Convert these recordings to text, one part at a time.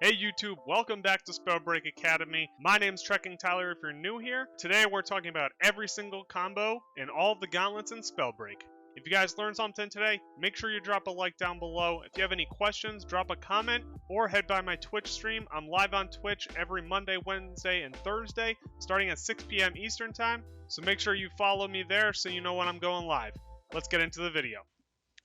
Hey YouTube, welcome back to Spellbreak Academy. My name's TrekkingTyler if you're new here. Today we're talking about every single combo in all of the gauntlets in Spellbreak. If you guys learned something today, make sure you drop a like down below. If you have any questions, drop a comment or head by my Twitch stream. I'm live on Twitch every Monday, Wednesday, and Thursday starting at 6 p.m. Eastern Time. So make sure you follow me there so you know when I'm going live. Let's get into the video.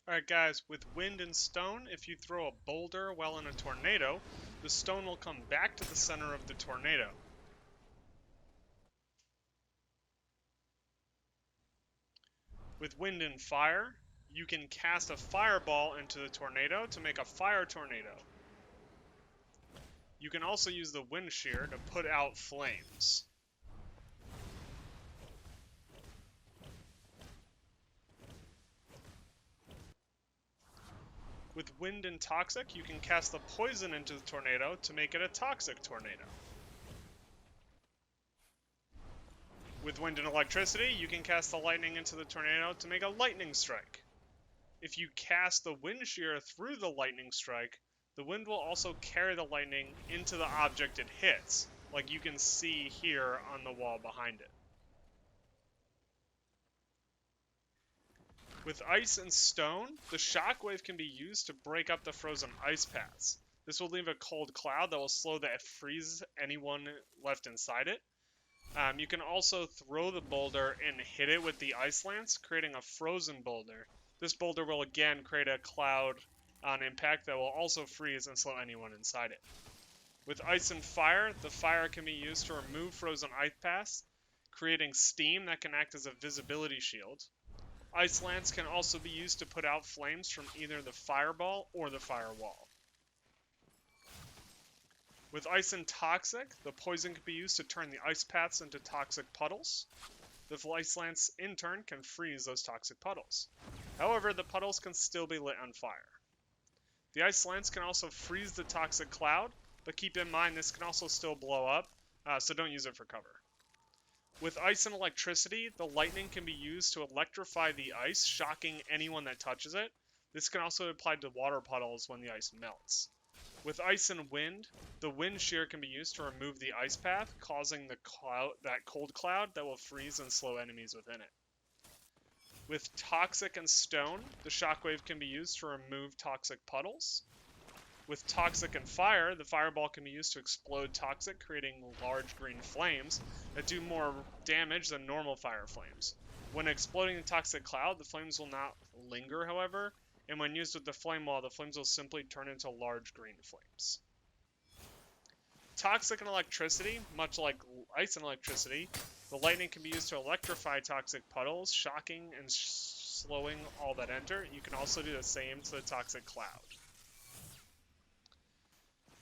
Alright guys, with wind and stone, if you throw a boulder while in a tornado, the stone will come back to the center of the tornado. With wind and fire, you can cast a fireball into the tornado to make a fire tornado. You can also use the wind shear to put out flames. With wind and toxic, you can cast the poison into the tornado to make it a toxic tornado. With wind and electricity, you can cast the lightning into the tornado to make a lightning strike. If you cast the wind shear through the lightning strike, the wind will also carry the lightning into the object it hits, like you can see here on the wall behind it. With ice and stone, the shockwave can be used to break up the frozen ice paths. This will leave a cold cloud that will slowly freeze anyone left inside it. You can also throw the boulder and hit it with the ice lance, creating a frozen boulder. This boulder will again create a cloud on impact that will also freeze and slow anyone inside it. With ice and fire, the fire can be used to remove frozen ice paths, creating steam that can act as a visibility shield. Ice lance can also be used to put out flames from either the fireball or the firewall. With ice and toxic, the poison can be used to turn the ice paths into toxic puddles. The ice lance, in turn, can freeze those toxic puddles. However, the puddles can still be lit on fire. The ice lance can also freeze the toxic cloud, but keep in mind this can also still blow up, so don't use it for cover. With ice and electricity, the lightning can be used to electrify the ice, shocking anyone that touches it. This can also be applied to water puddles when the ice melts. With ice and wind, the wind shear can be used to remove the ice path, causing that cold cloud that will freeze and slow enemies within it. With toxic and stone, the shockwave can be used to remove toxic puddles. With toxic and fire, the fireball can be used to explode toxic, creating large green flames that do more damage than normal fire flames. When exploding a toxic cloud, the flames will not linger, however, and when used with the flame wall, the flames will simply turn into large green flames. Toxic and electricity, much like ice and electricity, the lightning can be used to electrify toxic puddles, shocking and slowing all that enter. You can also do the same to the toxic cloud.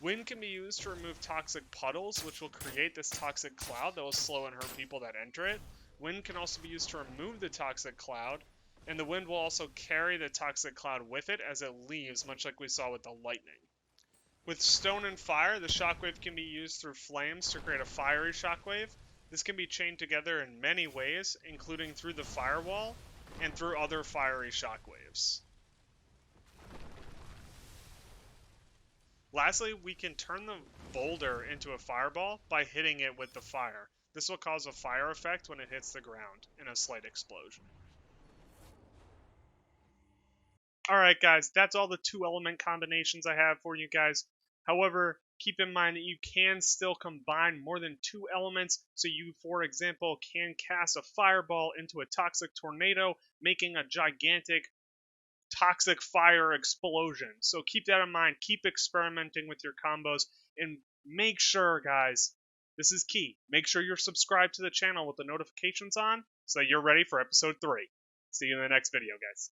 Wind can be used to remove toxic puddles, which will create this toxic cloud that will slow and hurt people that enter it. Wind can also be used to remove the toxic cloud, and the wind will also carry the toxic cloud with it as it leaves, much like we saw with the lightning. With stone and fire, the shockwave can be used through flames to create a fiery shockwave. This can be chained together in many ways, including through the firewall and through other fiery shockwaves. Lastly, we can turn the boulder into a fireball by hitting it with the fire. This will cause a fire effect when it hits the ground in a slight explosion. Alright guys, that's all the 2-element combinations I have for you guys. However, keep in mind that you can still combine more than 2 elements, so you, for example, can cast a fireball into a toxic tornado, making a gigantic toxic fire explosion. So keep that in mind. Keep experimenting with your combos, and make sure, guys, this is key. Make sure you're subscribed to the channel with the notifications on so that you're ready for episode 3. See you in the next video, guys.